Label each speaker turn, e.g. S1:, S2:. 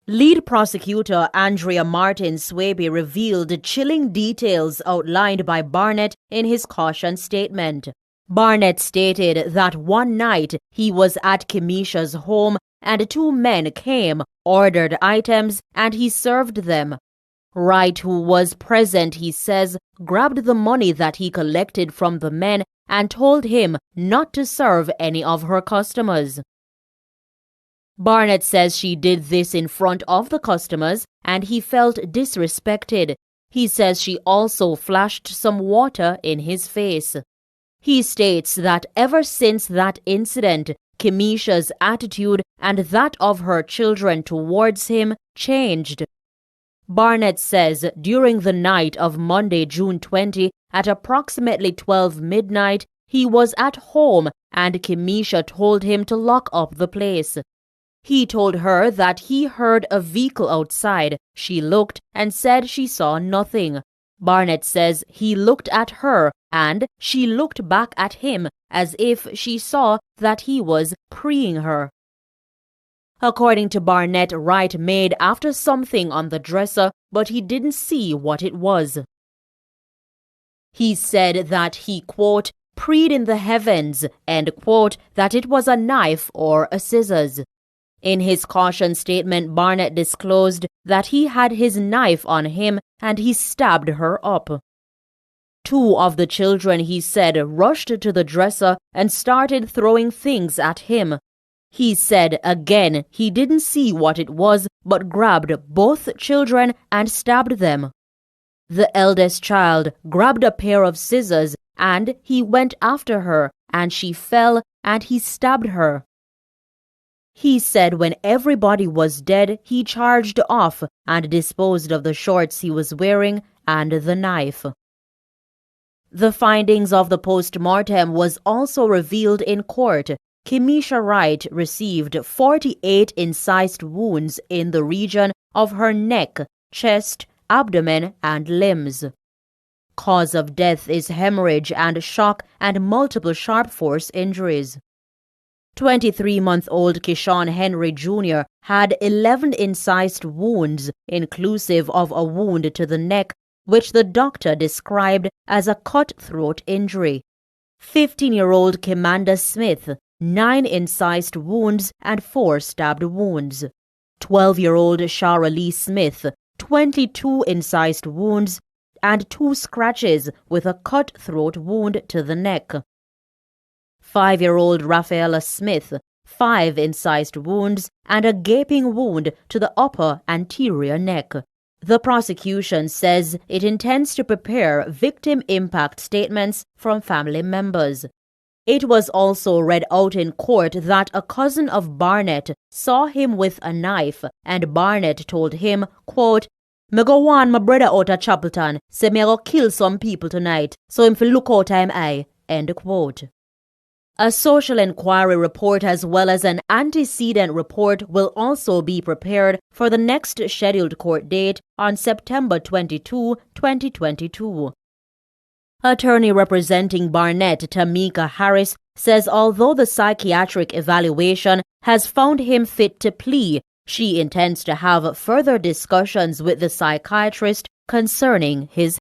S1: Lead prosecutor Andrea Martin Swaby revealed chilling details outlined by Barnett in his caution statement. Barnett stated that one night he was at Kemisha's home and two men came, ordered items, and he served them. Wright, who was present, he says, grabbed the money that he collected from the men and told him not to serve any of her customers. Barnett says she did this in front of the customers and he felt disrespected. He says she also flashed some water in his face. He states that ever since that incident, Kemisha's attitude and that of her children towards him changed. Barnett says during the night of Monday, June 20, at approximately 12 midnight, he was at home and Kemisha told him to lock up the place. He told her that he heard a vehicle outside. She looked and said she saw nothing. Barnett says he looked at her and she looked back at him as if she saw that he was preeing her. According to Barnett, Wright made after something on the dresser, but he didn't see what it was. He said that he, quote, preed in the heavens, end quote, that it was a knife or a scissors. In his caution statement, Barnett disclosed that he had his knife on him and he stabbed her up. Two of the children, he said, rushed to the dresser and started throwing things at him. He said again he didn't see what it was but grabbed both children and stabbed them. The eldest child grabbed a pair of scissors and he went after her and she fell and he stabbed her. He said when everybody was dead, he charged off and disposed of the shorts he was wearing and the knife. The findings of the post-mortem was also revealed in court. Kemisha Wright received 48 incised wounds in the region of her neck, chest, abdomen, and limbs. Cause of death is hemorrhage and shock and multiple sharp force injuries. 23-month-old Keyshawn Henry Jr. had 11 incised wounds, inclusive of a wound to the neck, which the doctor described as a cut-throat injury. 15-year-old Kimanda Smith, 9 incised wounds and 4 stabbed wounds. 12-year-old Shara Lee Smith, 22 incised wounds and 2 scratches with a cut-throat wound to the neck. 5-year-old Rafaela Smith, 5 incised wounds and a gaping wound to the upper anterior neck. The prosecution says it intends to prepare victim impact statements from family members. It was also read out in court that a cousin of Barnett saw him with a knife and Barnett told him, quote, "Me go warn my brother out of Chapelton, say me go kill some people tonight, so him fi look out him eye," end quote. A social inquiry report as well as an antecedent report will also be prepared for the next scheduled court date on September 22, 2022. Attorney representing Barnett, Tamika Harris, says although the psychiatric evaluation has found him fit to plea, she intends to have further discussions with the psychiatrist concerning his